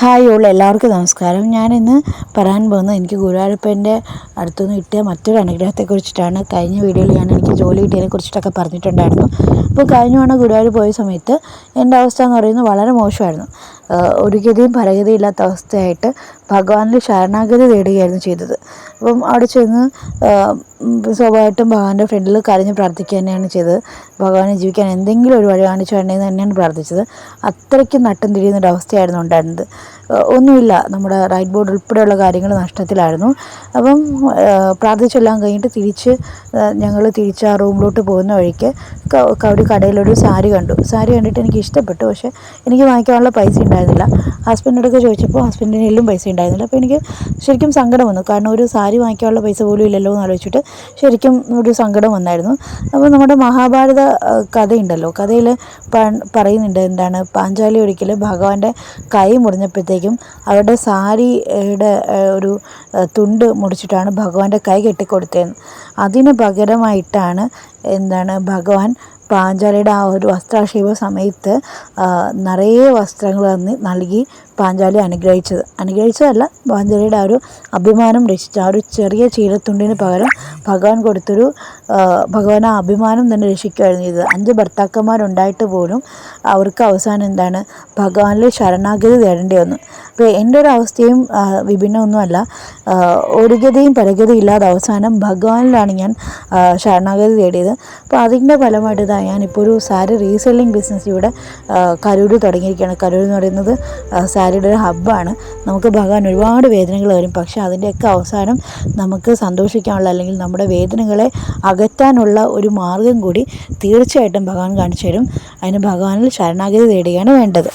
Hi എല്ലാവർക്കും നമസ്കാരം. ഞാനിന്ന് പറയാൻ പോകുന്നത് എനിക്ക് ഗുരുവായൂരപ്പൻ്റെ അടുത്തുനിന്ന് കിട്ടിയ മറ്റൊരു അനുഗ്രഹത്തെക്കുറിച്ചിട്ടാണ്. കഴിഞ്ഞ വീഡിയോയിൽ എനിക്ക് ജോലി കിട്ടിയതിനെക്കുറിച്ചിട്ടൊക്കെ പറഞ്ഞിട്ടുണ്ടായിരുന്നു. അപ്പോൾ കഴിഞ്ഞ തവണ ഗുരുവായൂർ പോയ സമയത്ത് എൻ്റെ അവസ്ഥ എന്ന് പറയുന്നത് വളരെ മോശമായിരുന്നു. ഒരു ഗതിയും പരഗതിയും ഇല്ലാത്ത അവസ്ഥയായിട്ട് ഭഗവാനിൽ ശരണാഗതി തേടുകയായിരുന്നു ചെയ്തത്. അപ്പം അവിടെ ചെന്ന് സ്വാഭാവികമായിട്ടും ഭഗവാന്റെ ഫ്രണ്ടിൽ കരഞ്ഞ് പ്രാർത്ഥിക്കുക തന്നെയാണ് ചെയ്തത്. ഭഗവാനെ ജീവിക്കാൻ എന്തെങ്കിലും ഒരു വഴി കാണിച്ചു തരണമെന്ന് തന്നെയാണ് പ്രാർത്ഥിച്ചത്. അത്രയ്ക്കും നട്ടം തിരിയുന്നൊരവസ്ഥയായിരുന്നു ഉണ്ടായിരുന്നത്. ഒന്നുമില്ല, നമ്മുടെ റൈറ്റ് ബോർഡ് ഉൾപ്പെടെയുള്ള കാര്യങ്ങൾ നഷ്ടത്തിലായിരുന്നു. അപ്പം പ്രാർത്ഥിച്ചെല്ലാം കഴിഞ്ഞിട്ട് ഞങ്ങൾ തിരിച്ച് ആ റൂമിലോട്ട് പോകുന്ന വഴിക്ക് ഒരു കടയിലൊരു സാരി കണ്ടു. സാരി കണ്ടിട്ട് എനിക്ക് ഇഷ്ടപ്പെട്ടു. പക്ഷേ എനിക്ക് വാങ്ങിക്കാനുള്ള പൈസ ഉണ്ടായിരുന്നില്ല. ഹസ്ബൻഡിനോടൊക്കെ ചോദിച്ചപ്പോൾ ഹസ്ബൻഡിൻ്റെ കയ്യിലും പൈസ ഉണ്ടായിരുന്നില്ല. അപ്പോൾ എനിക്ക് ശരിക്കും സങ്കടം വന്നു. കാരണം ഒരു സാരി വാങ്ങിക്കാനുള്ള പൈസ പോലും ഇല്ലല്ലോ എന്ന് ആലോചിച്ചിട്ട് ശരിക്കും ഒരു സങ്കടം വന്നായിരുന്നു. അപ്പോൾ നമ്മുടെ മഹാഭാരത കഥയുണ്ടല്ലോ, കഥയിൽ പറയുന്നുണ്ട് എന്താണ്, പാഞ്ചാലി ഒരിക്കൽ ഭഗവാന്റെ കൈ മുറിഞ്ഞപ്പോഴത്തേക്കും അവരുടെ സാരിയുടെ ഒരു തുണ്ട് മുറിച്ചിട്ടാണ് ഭഗവാന്റെ കൈ കെട്ടിക്കൊടുത്തതെന്ന്. അതിന് പകരമായിട്ടാണ് ഭഗവാൻ പാഞ്ചാലിയുടെ ആ ഒരു വസ്ത്രാക്ഷേപ സമയത്ത് നിറയെ വസ്ത്രങ്ങൾ നൽകി പാഞ്ചാലി അനുഗ്രഹിച്ചതല്ല, പാഞ്ചാലിയുടെ ആ ഒരു അഭിമാനം രക്ഷിച്ച ആ ഒരു ചെറിയ ചീരത്തുണ്ടിന് പകരം ഭഗവാൻ ആ അഭിമാനം തന്നെ രക്ഷിക്കുകയായിരുന്നു ചെയ്തത്. 5 ഭർത്താക്കന്മാരുണ്ടായിട്ട് പോലും അവർക്ക് അവസാനം ഭഗവാനിൽ ശരണാഗതി തേടേണ്ടി വന്നു. അപ്പോൾ എൻ്റെ ഒരു അവസ്ഥയും വിഭിന്നമൊന്നുമല്ല. ഒരു ഗതിയും പരഗതിയും ഇല്ലാതെ അവസാനം ഭഗവാനിലാണ് ഞാൻ ശരണാഗതി തേടിയത്. അപ്പോൾ അതിൻ്റെ ഫലമായിട്ട് ഞാനിപ്പോൾ ഒരു സാരി റീസെല്ലിംഗ് ബിസിനസ് ഇവിടെ കരൂർ തുടങ്ങിയിരിക്കുകയാണ്. കരൂർ എന്ന് പറയുന്നത് സാരിയുടെ ഒരു ഹബ്ബാണ്. നമുക്ക് ഭഗവാൻ ഒരുപാട് വേദനകൾ വരും, പക്ഷേ അതിൻ്റെയൊക്കെ അവസാനം നമുക്ക് സന്തോഷിക്കാനുള്ള, അല്ലെങ്കിൽ നമ്മുടെ വേദനകളെ അകറ്റാനുള്ള ഒരു മാർഗം കൂടി തീർച്ചയായിട്ടും ഭഗവാൻ കാണിച്ചു തരും. അതിന് ഭഗവാനിൽ ശരണാഗതി തേടുകയാണ് വേണ്ടത്.